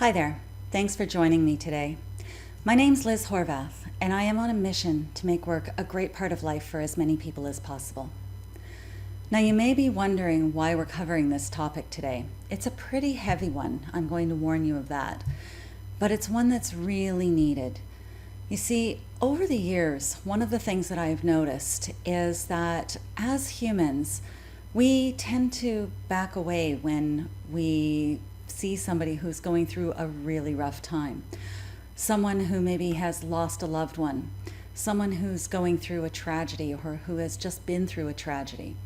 Hi there. Thanks for joining me today. My name's Liz Horvath, and I am on a mission to make work a great part of life for as many people as possible. Now, you may be wondering why we're covering this topic today. It's a pretty heavy one, I'm going to warn you of that, but it's one that's really needed. You see, over the years, one of the things that I've noticed is that as humans, we tend to back away when we see somebody who's going through a really rough time. Someone who maybe has lost a loved one, someone who's going through a tragedy or who has just been through a tragedy,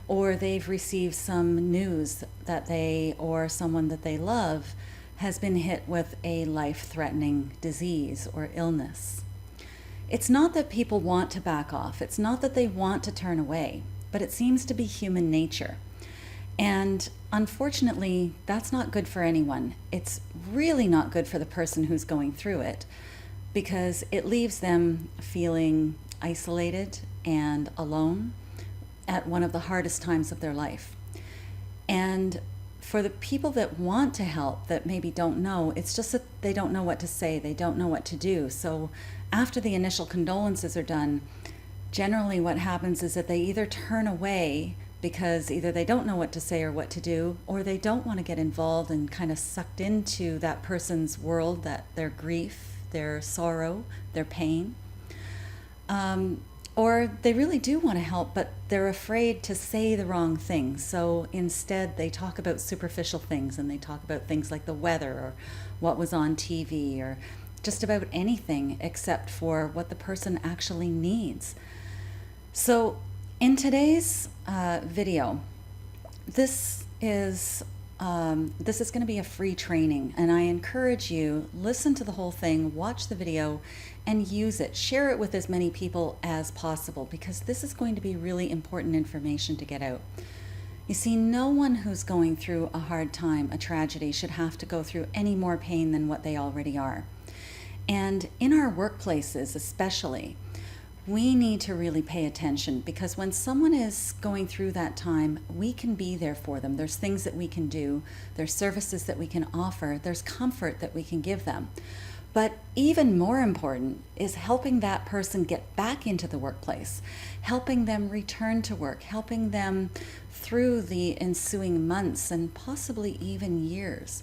or they've received some news that they or someone that they love has been hit with a life-threatening disease or illness. It's not that people want to back off, it's not that they want to turn away, but it seems to be human nature. And unfortunately, that's not good for anyone. It's really not good for the person who's going through it because it leaves them feeling isolated and alone at one of the hardest times of their life. And for the people that want to help that maybe don't know, it's just that they don't know what to say, they don't know what to do. So after the initial condolences are done, generally what happens is that they either turn away because either they don't know what to say or what to do, or they don't want to get involved and kind of sucked into that person's world, that their grief, their sorrow, their pain. Or they really do want to help, but they're afraid to say the wrong thing. So instead they talk about superficial things, and they talk about things like the weather or what was on TV or just about anything except for what the person actually needs. So in today's video, this is going to be a free training, and I encourage you, listen to the whole thing, watch the video, and use it. Share it with as many people as possible, because this is going to be really important information to get out. You see, no one who's going through a hard time, a tragedy, should have to go through any more pain than what they already are. And in our workplaces especially, we need to really pay attention, because when someone is going through that time, we can be there for them. There's things that we can do, there's services that we can offer, there's comfort that we can give them. But even more important is helping that person get back into the workplace, helping them return to work, helping them through the ensuing months and possibly even years.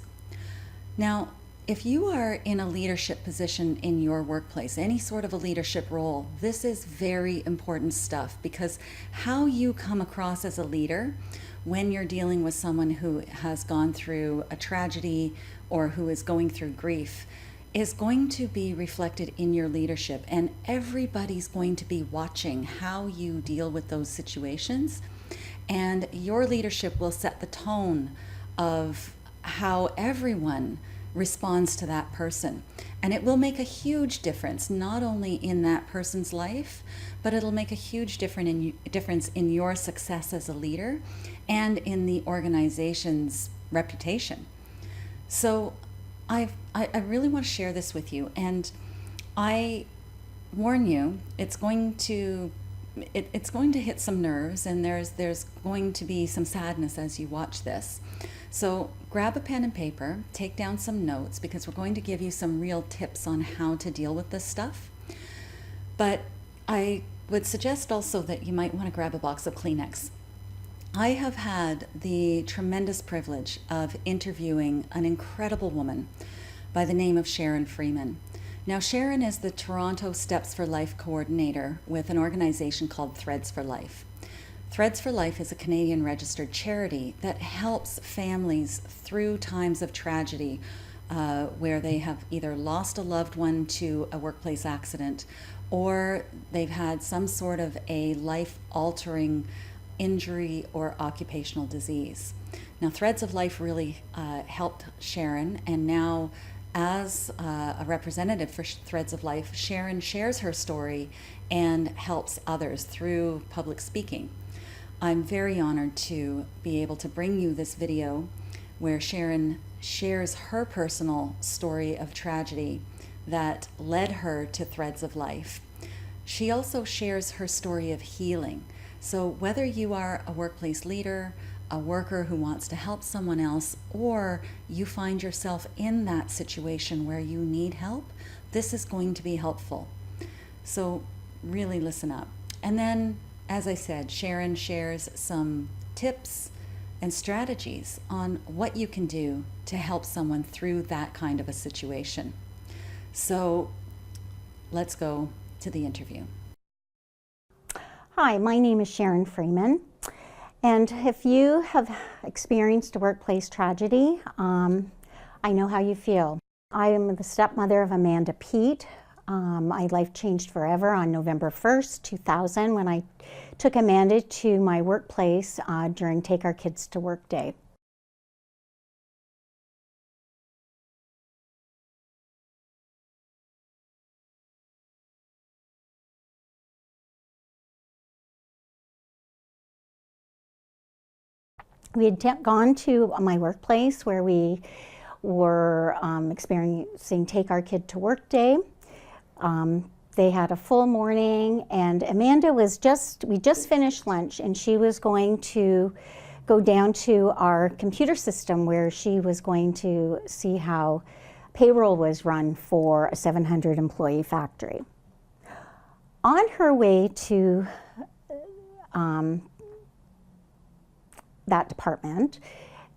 Now, if you are in a leadership position in your workplace, any sort of a leadership role, this is very important stuff, because how you come across as a leader when you're dealing with someone who has gone through a tragedy or who is going through grief is going to be reflected in your leadership, and everybody's going to be watching how you deal with those situations, and your leadership will set the tone of how everyone responds to that person. And it will make a huge difference, not only in that person's life, but it'll make a huge difference in your success as a leader and in the organization's reputation. So I really want to share this with you, and I warn you, it's going to hit some nerves, and there's going to be some sadness as you watch this. So grab a pen and paper, take down some notes, because we're going to give you some real tips on how to deal with this stuff. But I would suggest also that you might want to grab a box of Kleenex. I have had the tremendous privilege of interviewing an incredible woman by the name of Sharon Freeman. Now, Sharon is the Toronto Steps for Life coordinator with an organization called Threads for Life. Threads for Life is a Canadian registered charity that helps families through times of tragedy where they have either lost a loved one to a workplace accident, or they've had some sort of a life-altering injury or occupational disease. Now, Threads of Life really helped Sharon, and now as a representative for Threads of Life, Sharon shares her story and helps others through public speaking. I'm very honored to be able to bring you this video where Sharon shares her personal story of tragedy that led her to Threads of Life. She also shares her story of healing. So whether you are a workplace leader, a worker who wants to help someone else, or you find yourself in that situation where you need help, this is going to be helpful. So really listen up. And then, as I said, Sharon shares some tips and strategies on what you can do to help someone through that kind of a situation. So let's go to the interview. Hi, my name is Sharon Freeman. And if you have experienced a workplace tragedy, I know how you feel. I am the stepmother of Amanda Pete. My life changed forever on November 1st, 2000, when I took Amanda to my workplace during Take Our Kids to Work Day. We had gone to my workplace where we were experiencing Take Our Kid to Work Day. They had a full morning, and Amanda was we just finished lunch, and she was going to go down to our computer system where she was going to see how payroll was run for a 700 employee factory. On her way to that department,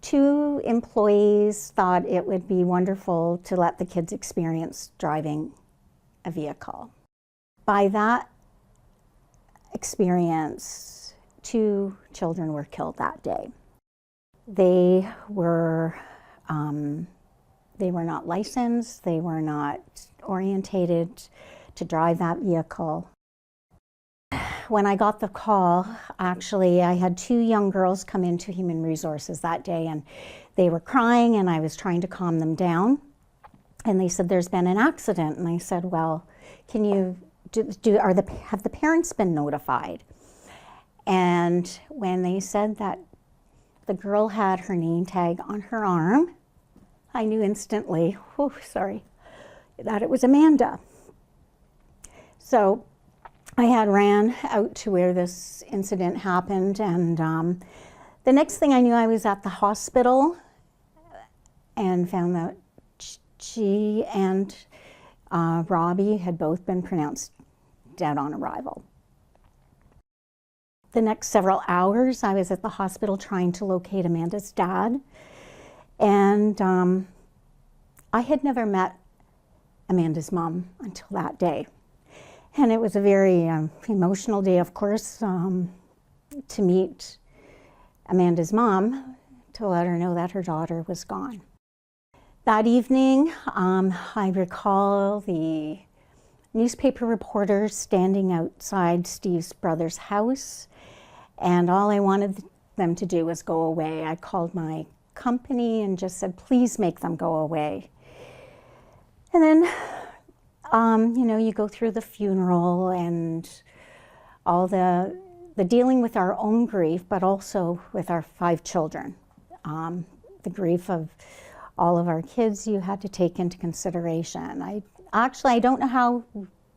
2 employees thought it would be wonderful to let the kids experience driving a vehicle. By that experience, 2 children were killed that day. They were not licensed, they were not orientated to drive that vehicle. When I got the call, actually, I had 2 young girls come into Human Resources that day, and they were crying, and I was trying to calm them down. And they said, "There's been an accident." And I said, "Well, can you have the parents been notified?" And when they said that the girl had her name tag on her arm, I knew instantly, that it was Amanda. So I had ran out to where this incident happened, and the next thing I knew, I was at the hospital and found that she and Robbie had both been pronounced dead on arrival. The next several hours, I was at the hospital trying to locate Amanda's dad, and I had never met Amanda's mom until that day. And it was a very emotional day, of course, to meet Amanda's mom, to let her know that her daughter was gone. That evening, I recall the newspaper reporters standing outside Steve's brother's house, and all I wanted them to do was go away. I called my company and just said, "Please make them go away." And then you go through the funeral and all the dealing with our own grief, but also with our 5 children. The grief of all of our kids you had to take into consideration. I don't know how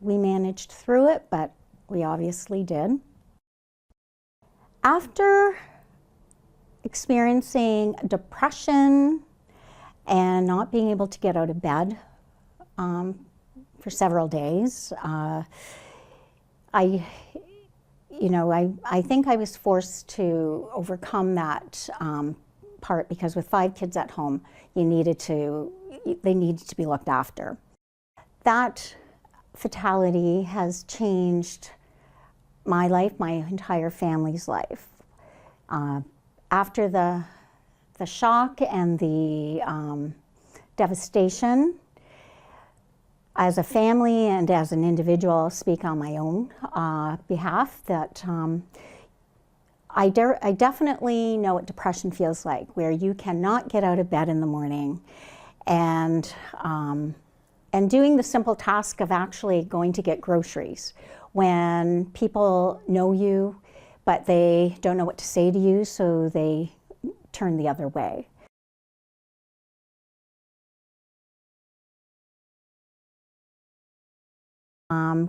we managed through it, but we obviously did. After experiencing depression and not being able to get out of bed for several days, I think I was forced to overcome that part, because with 5 kids at home, they needed to be looked after. That fatality has changed my life, my entire family's life. After the shock and the devastation, as a family and as an individual, I'll speak on my own behalf, that I definitely know what depression feels like, where you cannot get out of bed in the morning, and doing the simple task of actually going to get groceries when people know you, but they don't know what to say to you, so they turn the other way.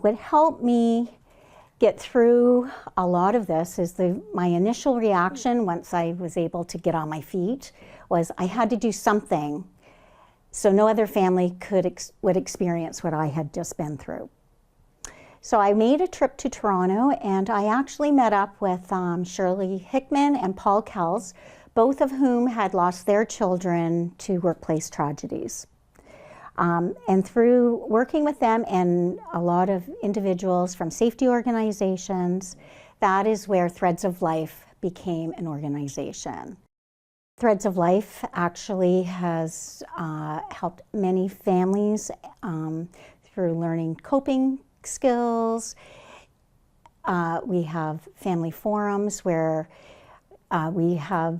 What helped me get through a lot of this is my initial reaction once I was able to get on my feet was I had to do something so no other family would experience what I had just been through. So I made a trip to Toronto, and I actually met up with Shirley Hickman and Paul Kells, both of whom had lost their children to workplace tragedies. And through working with them and a lot of individuals from safety organizations, that is where Threads of Life became an organization. Threads of Life actually has helped many families through learning coping skills. We have family forums where we have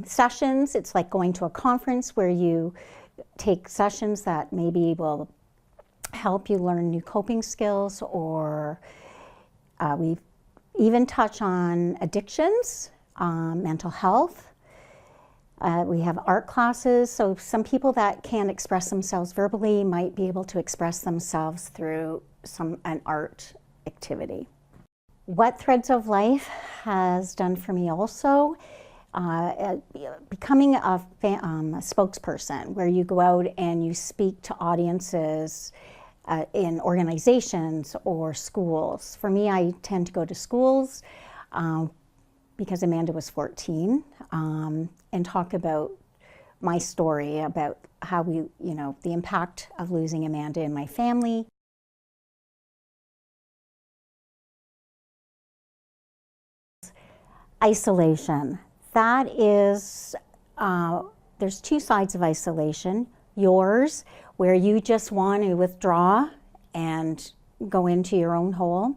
sessions. It's like going to a conference where you take sessions that maybe will help you learn new coping skills, or we even touch on addictions, mental health. We have art classes, so some people that can't express themselves verbally might be able to express themselves through an art activity. What Threads of Life has done for me also, becoming a spokesperson, where you go out and you speak to audiences in organizations or schools. For me, I tend to go to schools because Amanda was 14, and talk about my story, about how the impact of losing Amanda in my family. Isolation. That is, there's two sides of isolation. Yours, where you just want to withdraw and go into your own hole.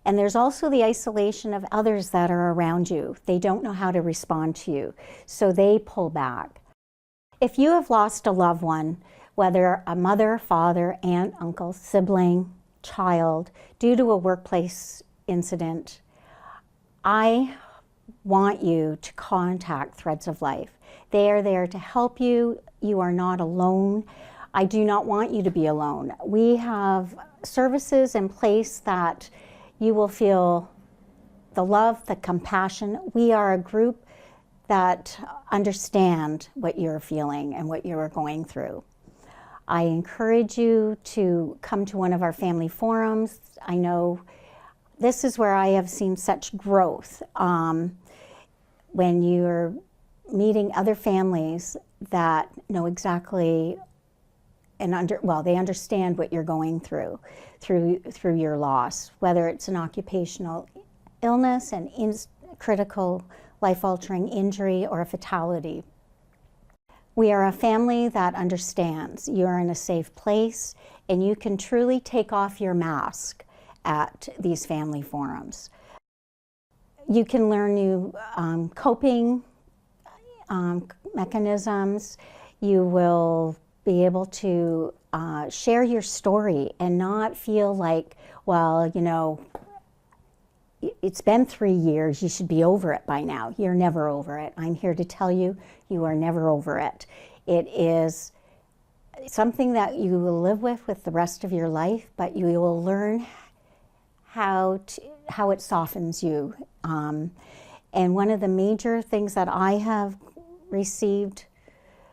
And there's also the isolation of others that are around you. They don't know how to respond to you, so they pull back. If you have lost a loved one, whether a mother, father, aunt, uncle, sibling, child, due to a workplace incident, I want you to contact Threads of Life. They are there to help you. You are not alone. I do not want you to be alone. We have services in place that you will feel the love, the compassion. We are a group that understand what you're feeling and what you're going through. I encourage you to come to one of our family forums. I know this is where I have seen such growth. When you're meeting other families that know exactly and they understand what you're going through your loss, whether it's an occupational illness, an critical life-altering injury, or a fatality. We are a family that understands. You're in a safe place, and you can truly take off your mask at these family forums. You can learn new coping mechanisms. You will be able to share your story and not feel like, well, it's been 3 years, you should be over it by now. You're never over it. I'm here to tell you, you are never over it. It is something that you will live with the rest of your life, but you will learn how it softens you. And one of the major things that I have received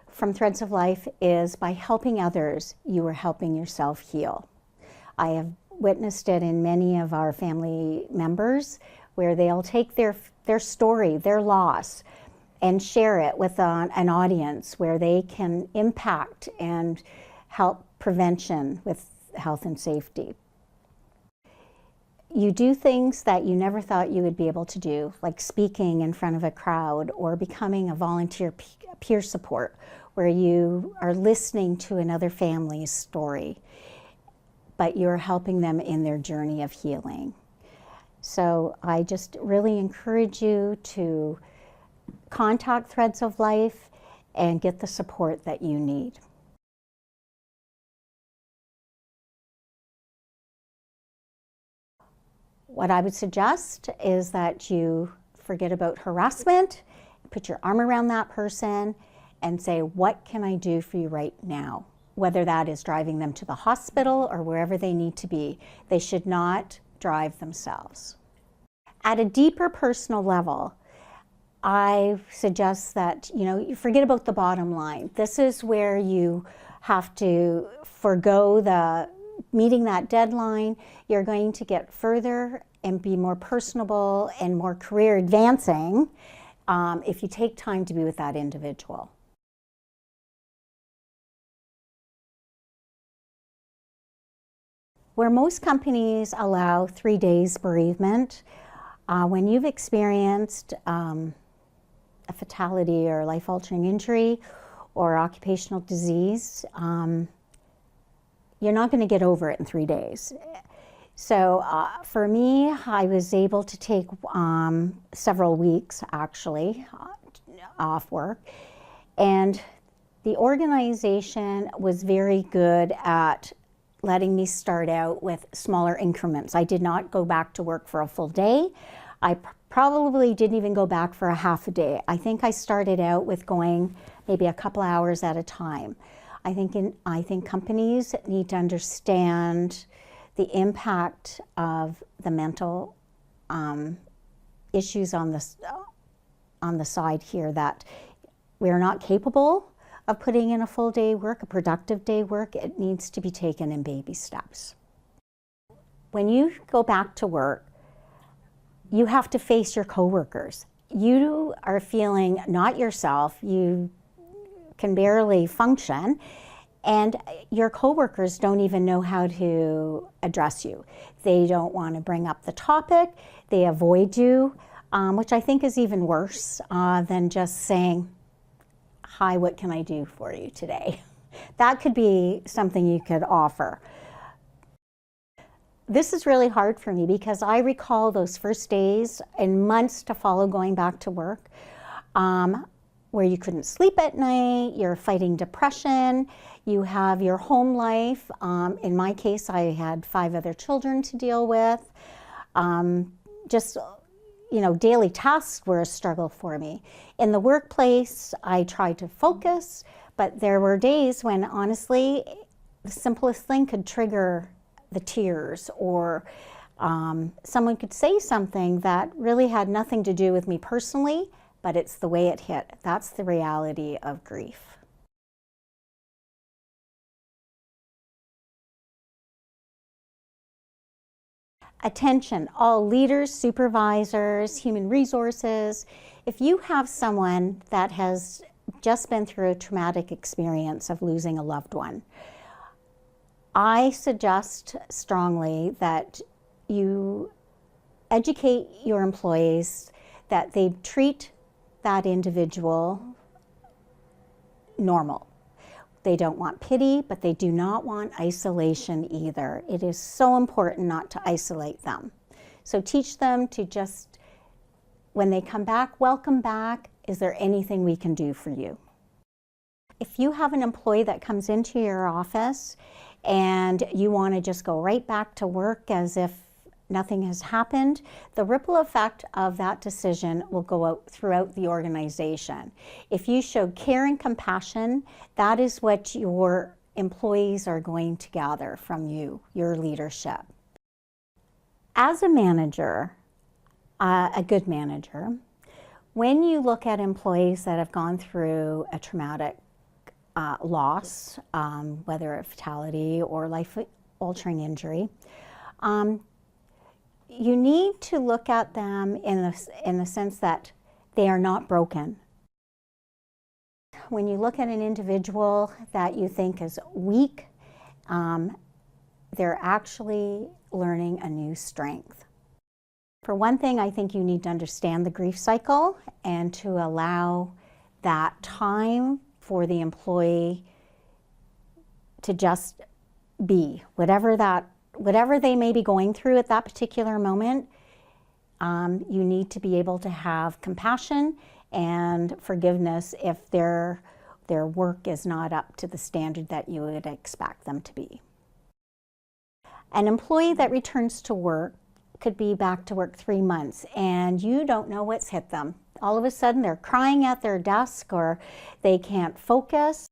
from Threads of Life is by helping others, you are helping yourself heal. I have witnessed it in many of our family members where they'll take their story, their loss, and share it with an audience where they can impact and help prevention with health and safety. You do things that you never thought you would be able to do, like speaking in front of a crowd or becoming a volunteer peer support, where you are listening to another family's story, but you're helping them in their journey of healing. So I just really encourage you to contact Threads of Life and get the support that you need. What I would suggest is that you forget about harassment, put your arm around that person and say, what can I do for you right now? Whether that is driving them to the hospital or wherever they need to be. They should not drive themselves. At a deeper personal level, I suggest that, you forget about the bottom line. This is where you have to forego the meeting that deadline. You're going to get further and be more personable and more career advancing if you take time to be with that individual. Where most companies allow 3 days bereavement, when you've experienced a fatality or life-altering injury or occupational disease, you're not going to get over it in 3 days. So for me, I was able to take several weeks actually off work, and the organization was very good at letting me start out with smaller increments. I did not go back to work for a full day. I probably didn't even go back for a half a day. I think I started out with going maybe a couple hours at a time. I think companies need to understand the impact of the mental issues on the side here, that we're not capable of putting in a full day work, a productive day work. It needs to be taken in baby steps. When you go back to work, you have to face your coworkers. You are feeling not yourself, you can barely function, and your coworkers don't even know how to address you. They don't want to bring up the topic, they avoid you, which I think is even worse than just saying, "Hi, what can I do for you today?" That could be something you could offer. This is really hard for me because I recall those first days and months to follow going back to work where you couldn't sleep at night, you're fighting depression, you have your home life. In my case, I had 5 other children to deal with. Daily tasks were a struggle for me. In the workplace, I tried to focus, but there were days when honestly, the simplest thing could trigger the tears, or someone could say something that really had nothing to do with me personally, but it's the way it hit. That's the reality of grief. Attention, all leaders, supervisors, human resources. If you have someone that has just been through a traumatic experience of losing a loved one, I suggest strongly that you educate your employees that they treat that individual normal. They don't want pity, but they do not want isolation either. It is so important not to isolate them. So teach them to just, when they come back, welcome back. Is there anything we can do for you? If you have an employee that comes into your office and you want to just go right back to work as if nothing has happened, the ripple effect of that decision will go out throughout the organization. If you show care and compassion, that is what your employees are going to gather from you, your leadership. As a manager, a good manager, when you look at employees that have gone through a traumatic loss, whether a fatality or life-altering injury, you need to look at them in the sense that they are not broken. When you look at an individual that you think is weak, they're actually learning a new strength. For one thing, I think you need to understand the grief cycle and to allow that time for the employee to just be, whatever they may be going through at that particular moment. You need to be able to have compassion and forgiveness if their work is not up to the standard that you would expect them to be. An employee that returns to work could be back to work 3 months and you don't know what's hit them. All of a sudden they're crying at their desk or they can't focus.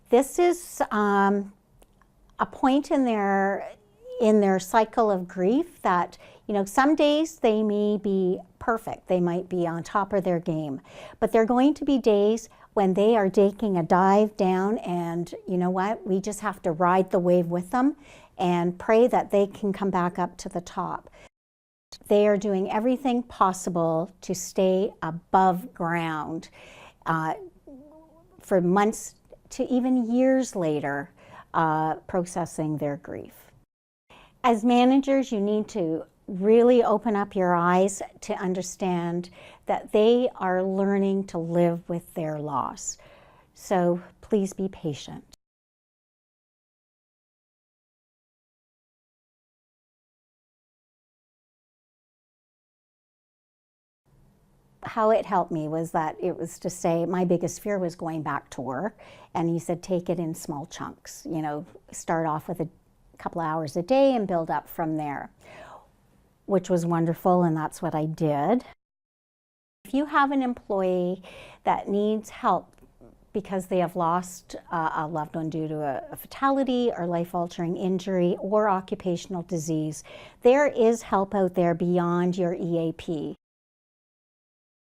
This is a point in their cycle of grief that You know, some days they may be perfect. They might be on top of their game. But there are going to be days when they are taking a dive down, and you know what? We just have to ride the wave with them and pray that they can come back up to the top. They are doing everything possible to stay above ground for months to even years later, processing their grief. As managers, you need to really open up your eyes to understand that they are learning to live with their loss. So please be patient. How it helped me was that it was to say my biggest fear was going back to work, and he said take it in small chunks, you know, start off with a couple hours a day and build up from there, which was wonderful, and that's what I did. If you have an employee that needs help because they have lost a loved one due to a fatality or life-altering injury or occupational disease, there is help out there beyond your EAP.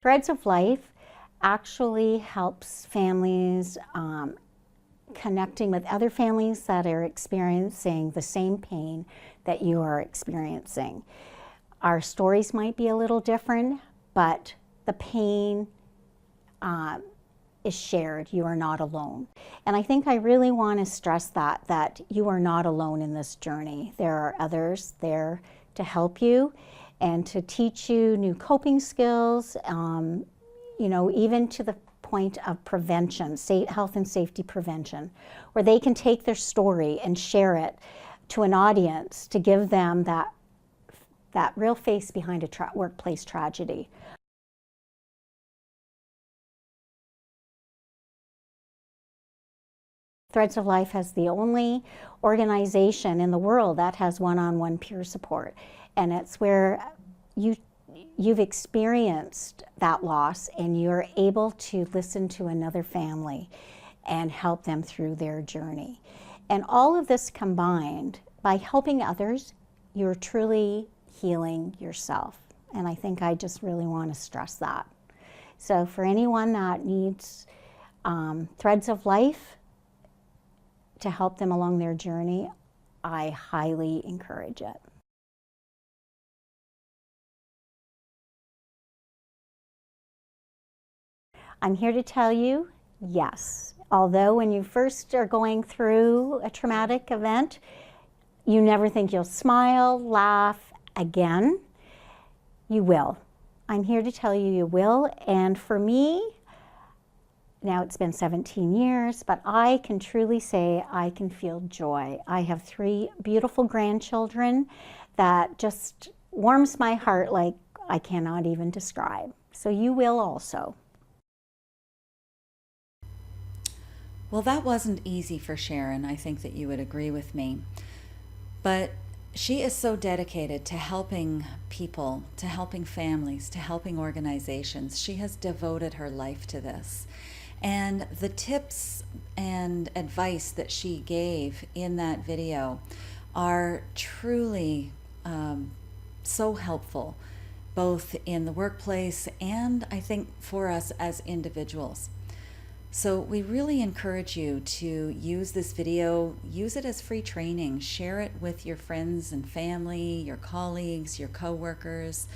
Threads of Life actually helps families connecting with other families that are experiencing the same pain that you are experiencing. Our stories might be a little different, but the pain is shared. You are not alone. And I think I really want to stress that you are not alone in this journey. There are others there to help you and to teach you new coping skills, you know, even to the point of prevention, health and safety prevention, where they can take their story and share it to an audience to give them that real face behind a workplace tragedy. Threads of Life has the only organization in the world that has one-on-one peer support. And it's where you've experienced that loss and you're able to listen to another family and help them through their journey. And all of this combined, by helping others, you're truly healing yourself. And I think I just really want to stress that. So for anyone that needs Threads of Life to help them along their journey, I highly encourage it. I'm here to tell you, yes. Although when you first are going through a traumatic event, you never think you'll smile, laugh again. You will. I'm here to tell you you will. And for me, now it's been 17 years, but I can truly say I can feel joy. I have 3 beautiful grandchildren that just warms my heart like I cannot even describe. So you will also. Well, that wasn't easy for Sharon. I think that you would agree with me. But she is so dedicated to helping people, to helping families, to helping organizations. She has devoted her life to this. And the tips and advice that she gave in that video are truly so helpful, both in the workplace and I think for us as individuals. So we really encourage you to use this video, use it as free training, share it with your friends and family, your colleagues, your coworkers.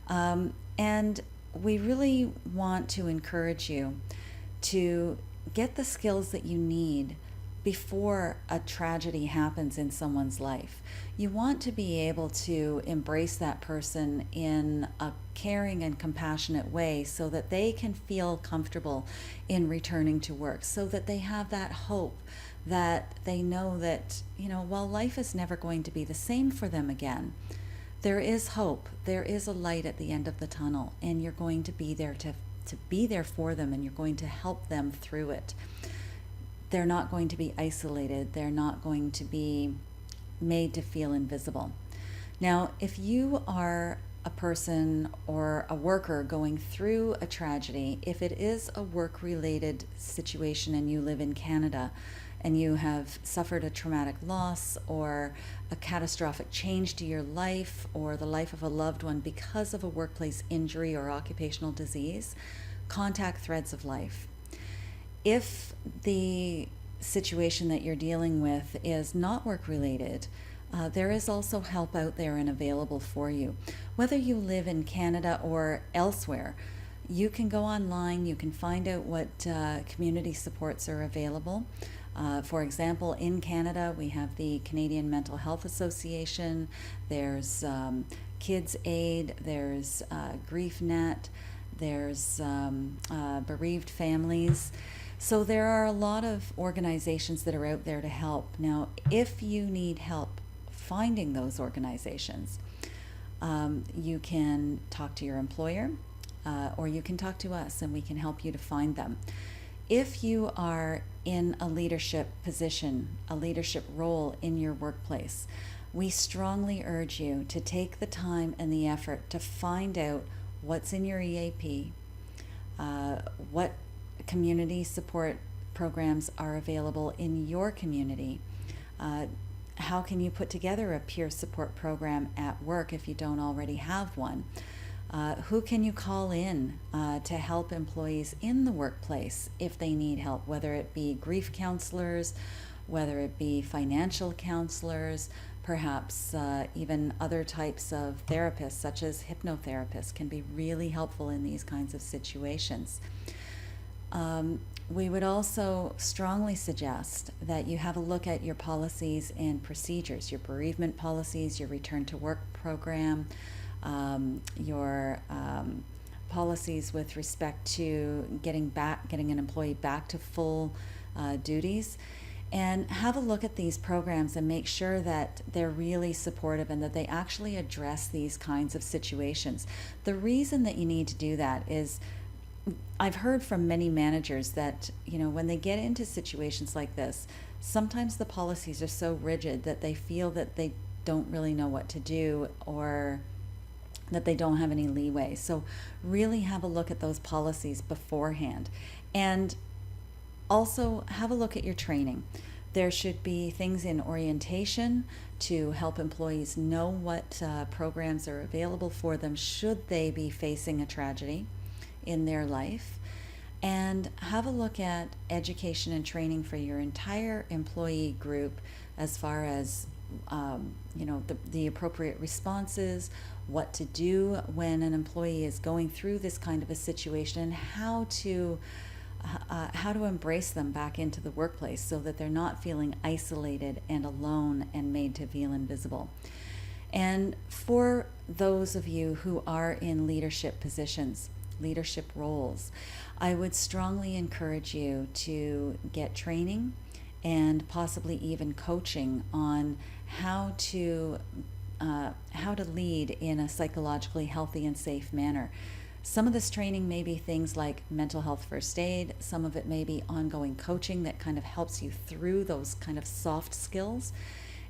And we really want to encourage you to get the skills that you need before a tragedy happens in someone's life. You want to be able to embrace that person in a caring and compassionate way so that they can feel comfortable in returning to work, so that they have that hope, that they know that, you know, while life is never going to be the same for them again, there is hope, there is a light at the end of the tunnel, and you're going to be there to be there for them, and you're going to help them through it. They're not going to be isolated. They're not going to be made to feel invisible. Now, if you are a person or a worker going through a tragedy, if it is a work-related situation and you live in Canada, and you have suffered a traumatic loss or a catastrophic change to your life or the life of a loved one because of a workplace injury or occupational disease, contact Threads of Life. If the situation that you're dealing with is not work-related, there is also help out there and available for you. Whether you live in Canada or elsewhere, you can go online, you can find out what community supports are available. For example, in Canada, we have the Canadian Mental Health Association, there's Kids Aid, there's GriefNet, there's Bereaved Families. So there are a lot of organizations that are out there to help. Now, if you need help finding those organizations, you can talk to your employer or you can talk to us and we can help you to find them. If you are in a leadership position, a leadership role in your workplace, we strongly urge you to take the time and the effort to find out what's in your EAP, what community support programs are available in your community. How can you put together a peer support program at work if you don't already have one? Who can you call in to help employees in the workplace if they need help, whether it be grief counselors, whether it be financial counselors, perhaps even other types of therapists such as hypnotherapists can be really helpful in these kinds of situations. We would also strongly suggest that you have a look at your policies and procedures, your bereavement policies, your return to work program, your policies with respect to getting an employee back to full duties. And have a look at these programs and make sure that they're really supportive and that they actually address these kinds of situations. The reason that you need to do that is I've heard from many managers that, when they get into situations like this, sometimes the policies are so rigid that they feel that they don't really know what to do or that they don't have any leeway. So really have a look at those policies beforehand. And also have a look at your training. There should be things in orientation to help employees know what programs are available for them should they be facing a tragedy in their life. And have a look at education and training for your entire employee group as far as the appropriate responses, what to do when an employee is going through this kind of a situation, and how to embrace them back into the workplace so that they're not feeling isolated and alone and made to feel invisible. And for those of you who are in leadership positions, leadership roles, I would strongly encourage you to get training and possibly even coaching on how to lead in a psychologically healthy and safe manner. Some of this training may be things like mental health first aid. Some of it may be ongoing coaching that kind of helps you through those kind of soft skills.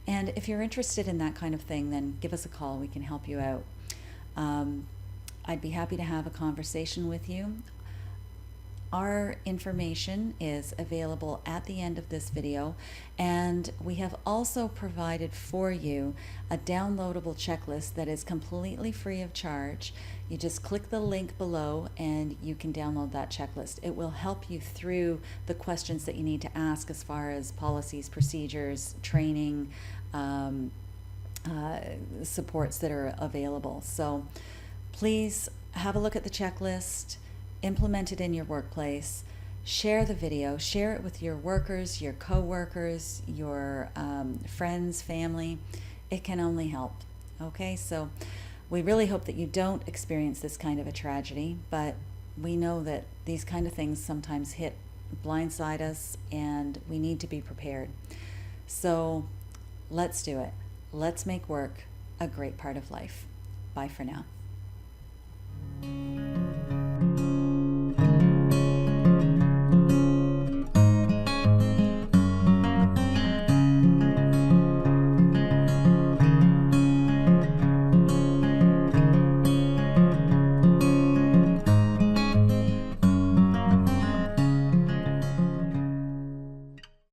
And if you're interested in that kind of thing, then give us a call. We can help you out. I'd be happy to have a conversation with you. Our information is available at the end of this video, and we have also provided for you a downloadable checklist that is completely free of charge. You just click the link below and you can download that checklist. It will help you through the questions that you need to ask as far as policies, procedures, training, supports that are available. So please have a look at the checklist, implement it in your workplace, share the video, share it with your workers, your coworkers, your friends, family. It can only help. Okay, so we really hope that you don't experience this kind of a tragedy, but we know that these kind of things sometimes blindside us, and we need to be prepared. So let's do it. Let's make work a great part of life. Bye for now.